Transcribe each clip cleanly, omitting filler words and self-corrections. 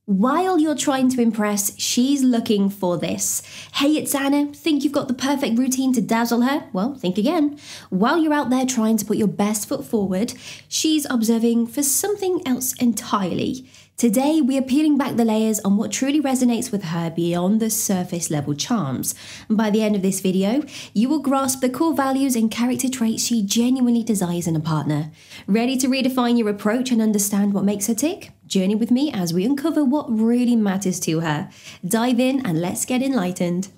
While you're trying to impress, she's looking for this. Hey, it's Anna. Think you've got the perfect routine to dazzle her? Well, think again. While you're out there trying to put your best foot forward, she's observing for something else entirely. Today, we are peeling back the layers on what truly resonates with her beyond the surface level charms. By the end of this video, you will grasp the core values and character traits she genuinely desires in a partner. Ready to redefine your approach and understand what makes her tick? Journey with me as we uncover what really matters to her. Dive in and let's get enlightened.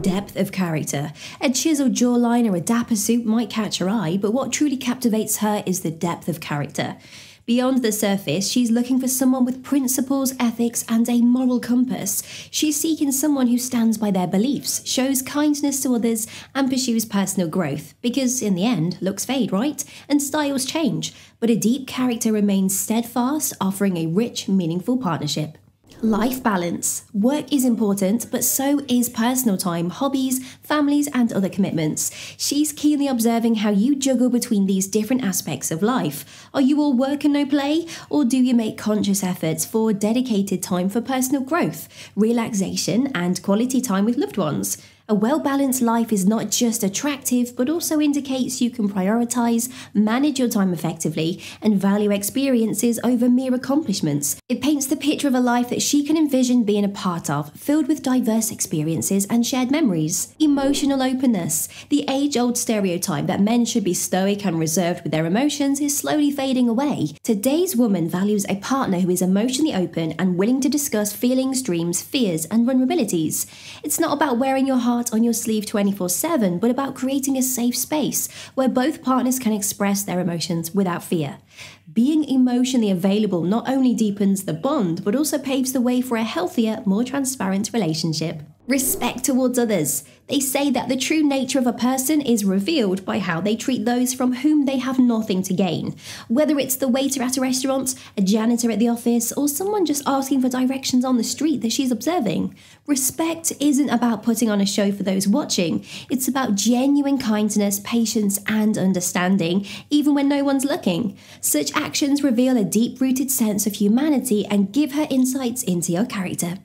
Depth of character. A chiseled jawline or a dapper suit might catch her eye, but what truly captivates her is the depth of character. Beyond the surface, she's looking for someone with principles, ethics, and a moral compass. She's seeking someone who stands by their beliefs, shows kindness to others, and pursues personal growth. Because in the end, looks fade, right? And styles change, but a deep character remains steadfast, offering a rich, meaningful partnership. Life balance. Work is important, but so is personal time, hobbies, families, and other commitments. She's keenly observing how you juggle between these different aspects of life. Are you all work and no play? Or do you make conscious efforts for dedicated time for personal growth, relaxation, and quality time with loved ones? A well-balanced life is not just attractive, but also indicates you can prioritize, manage your time effectively, and value experiences over mere accomplishments. It paints the picture of a life that she can envision being a part of, filled with diverse experiences and shared memories. Emotional openness. The age-old stereotype that men should be stoic and reserved with their emotions is slowly fading away. Today's woman values a partner who is emotionally open and willing to discuss feelings, dreams, fears, and vulnerabilities. It's not about wearing your heart on your sleeve 24/7, but about creating a safe space where both partners can express their emotions without fear. Being emotionally available not only deepens the bond, but also paves the way for a healthier, more transparent relationship. Respect towards others. They say that the true nature of a person is revealed by how they treat those from whom they have nothing to gain. Whether it's the waiter at a restaurant, a janitor at the office, or someone just asking for directions on the street that she's observing. Respect isn't about putting on a show for those watching. It's about genuine kindness, patience, and understanding, even when no one's looking. Such actions reveal a deep-rooted sense of humanity and give her insights into your character.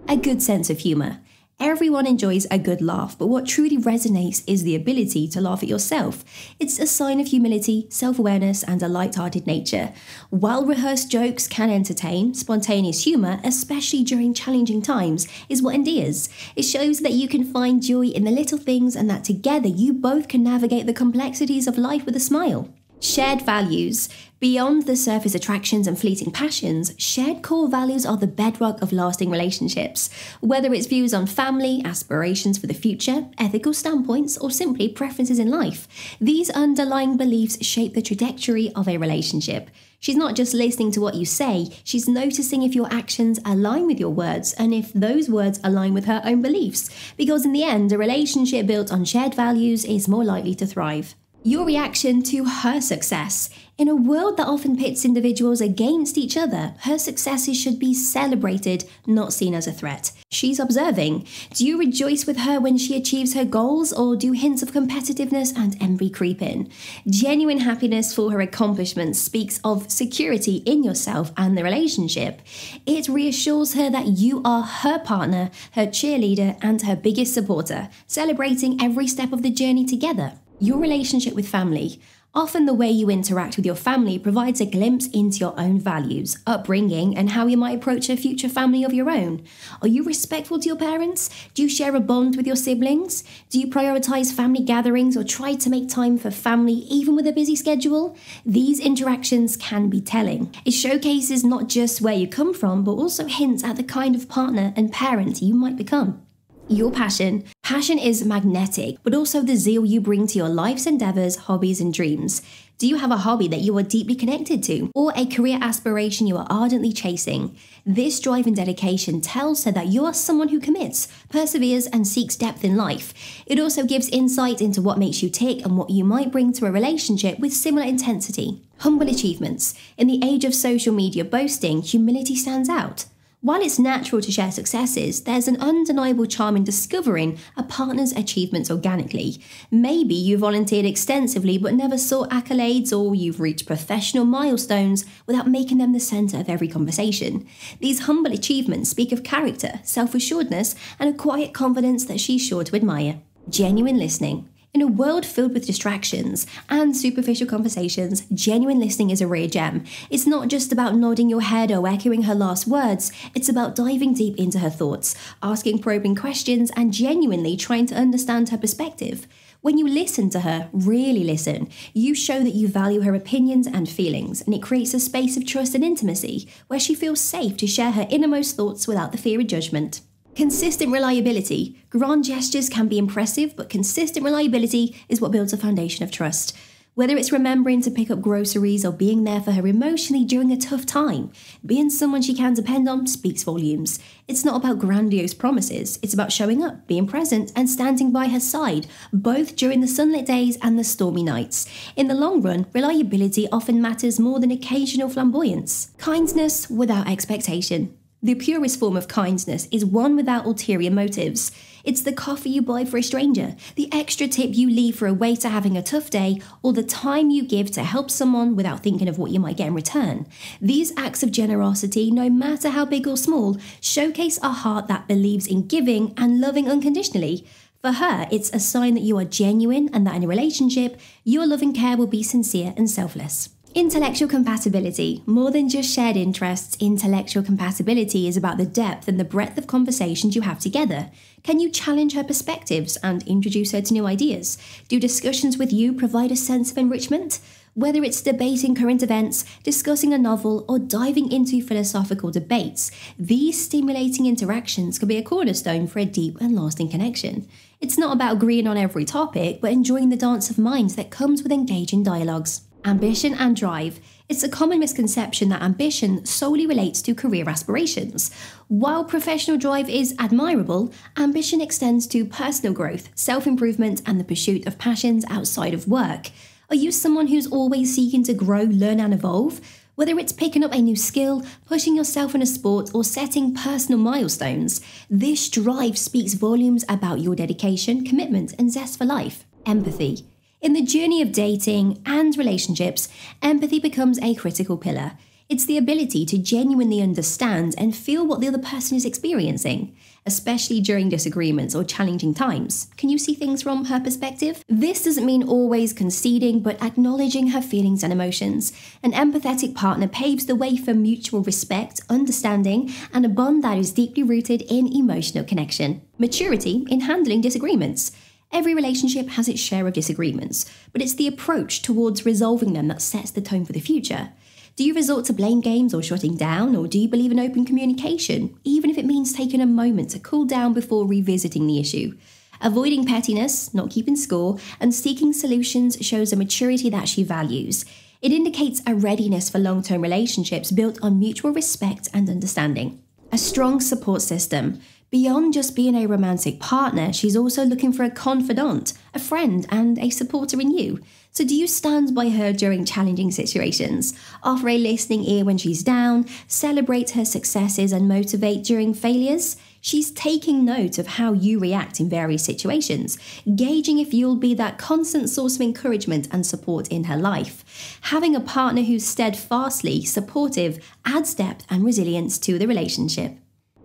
A good sense of humour. Everyone enjoys a good laugh, but what truly resonates is the ability to laugh at yourself. It's a sign of humility, self-awareness, and a light-hearted nature. While rehearsed jokes can entertain, spontaneous humour, especially during challenging times, is what endears. It shows that you can find joy in the little things and that together you both can navigate the complexities of life with a smile. Shared values. Beyond the surface attractions and fleeting passions, shared core values are the bedrock of lasting relationships. Whether it's views on family, aspirations for the future, ethical standpoints, or simply preferences in life, these underlying beliefs shape the trajectory of a relationship. She's not just listening to what you say, she's noticing if your actions align with your words and if those words align with her own beliefs. Because in the end, a relationship built on shared values is more likely to thrive. Your reaction to her success. In a world that often pits individuals against each other, her successes should be celebrated, not seen as a threat. She's observing. Do you rejoice with her when she achieves her goals, or do hints of competitiveness and envy creep in? Genuine happiness for her accomplishments speaks of security in yourself and the relationship. It reassures her that you are her partner, her cheerleader, and her biggest supporter, celebrating every step of the journey together. Your relationship with family. Often the way you interact with your family provides a glimpse into your own values, upbringing, and how you might approach a future family of your own. Are you respectful to your parents? Do you share a bond with your siblings? Do you prioritize family gatherings or try to make time for family even with a busy schedule? These interactions can be telling. It showcases not just where you come from, but also hints at the kind of partner and parent you might become. Your passion. Passion is magnetic, but also the zeal you bring to your life's endeavors, hobbies, and dreams. Do you have a hobby that you are deeply connected to, or a career aspiration you are ardently chasing? This drive and dedication tells her that you are someone who commits, perseveres, and seeks depth in life. It also gives insight into what makes you tick and what you might bring to a relationship with similar intensity. Humble achievements. In the age of social media boasting, humility stands out. While it's natural to share successes, there's an undeniable charm in discovering a partner's achievements organically. Maybe you volunteered extensively but never sought accolades, or you've reached professional milestones without making them the centre of every conversation. These humble achievements speak of character, self-assuredness, and a quiet confidence that she's sure to admire. Genuine listening. In a world filled with distractions and superficial conversations, genuine listening is a rare gem. It's not just about nodding your head or echoing her last words, it's about diving deep into her thoughts, asking probing questions, and genuinely trying to understand her perspective. When you listen to her, really listen, you show that you value her opinions and feelings, and it creates a space of trust and intimacy where she feels safe to share her innermost thoughts without the fear of judgment. Consistent reliability. Grand gestures can be impressive, but consistent reliability is what builds a foundation of trust. Whether it's remembering to pick up groceries or being there for her emotionally during a tough time, being someone she can depend on speaks volumes. It's not about grandiose promises, it's about showing up, being present, and standing by her side, both during the sunlit days and the stormy nights. In the long run, reliability often matters more than occasional flamboyance. Kindness without expectation. The purest form of kindness is one without ulterior motives. It's the coffee you buy for a stranger, the extra tip you leave for a waiter having a tough day, or the time you give to help someone without thinking of what you might get in return. These acts of generosity, no matter how big or small, showcase a heart that believes in giving and loving unconditionally. For her, it's a sign that you are genuine and that in a relationship, your love and care will be sincere and selfless. Intellectual compatibility. More than just shared interests, intellectual compatibility is about the depth and the breadth of conversations you have together. Can you challenge her perspectives and introduce her to new ideas? Do discussions with you provide a sense of enrichment? Whether it's debating current events, discussing a novel, or diving into philosophical debates, these stimulating interactions can be a cornerstone for a deep and lasting connection. It's not about agreeing on every topic, but enjoying the dance of minds that comes with engaging dialogues. Ambition and drive. It's a common misconception that ambition solely relates to career aspirations. While professional drive is admirable, ambition extends to personal growth, self-improvement, and the pursuit of passions outside of work. Are you someone who's always seeking to grow, learn, and evolve? Whether it's picking up a new skill, pushing yourself in a sport, or setting personal milestones, this drive speaks volumes about your dedication, commitment, and zest for life. Empathy. In the journey of dating and relationships, empathy becomes a critical pillar. It's the ability to genuinely understand and feel what the other person is experiencing, especially during disagreements or challenging times. Can you see things from her perspective? This doesn't mean always conceding, but acknowledging her feelings and emotions. An empathetic partner paves the way for mutual respect, understanding, and a bond that is deeply rooted in emotional connection. Maturity in handling disagreements. Every relationship has its share of disagreements, but it's the approach towards resolving them that sets the tone for the future. Do you resort to blame games or shutting down, or do you believe in open communication, even if it means taking a moment to cool down before revisiting the issue? Avoiding pettiness, not keeping score, and seeking solutions shows a maturity that she values. It indicates a readiness for long-term relationships built on mutual respect and understanding. A strong support system. Beyond just being a romantic partner, she's also looking for a confidant, a friend, and a supporter in you. So do you stand by her during challenging situations? Offer a listening ear when she's down, celebrate her successes, and motivate during failures? She's taking note of how you react in various situations, gauging if you'll be that constant source of encouragement and support in her life. Having a partner who's steadfastly supportive adds depth and resilience to the relationship.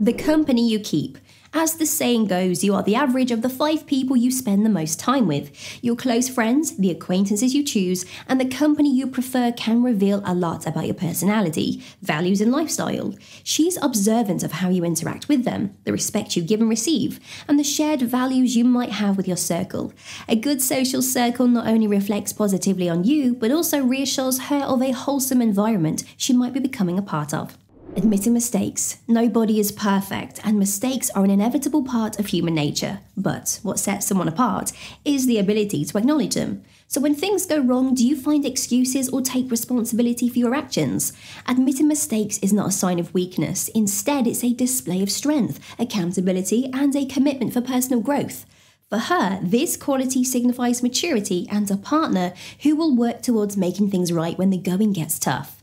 The company you keep. As the saying goes, you are the average of the 5 people you spend the most time with. Your close friends, the acquaintances you choose, and the company you prefer can reveal a lot about your personality, values, and lifestyle. She's observant of how you interact with them, the respect you give and receive, and the shared values you might have with your circle. A good social circle not only reflects positively on you, but also reassures her of a wholesome environment she might be becoming a part of. Admitting mistakes. Nobody is perfect, and mistakes are an inevitable part of human nature. But what sets someone apart is the ability to acknowledge them. So when things go wrong, do you find excuses or take responsibility for your actions? Admitting mistakes is not a sign of weakness. Instead, it's a display of strength, accountability, and a commitment for personal growth. For her, this quality signifies maturity and a partner who will work towards making things right when the going gets tough.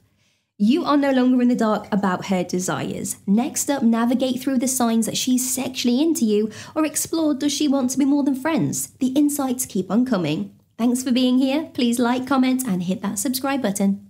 You are no longer in the dark about her desires. Next up, navigate through the signs that she's sexually into you, or explore, does she want to be more than friends? The insights keep on coming. Thanks for being here. Please like, comment, and hit that subscribe button.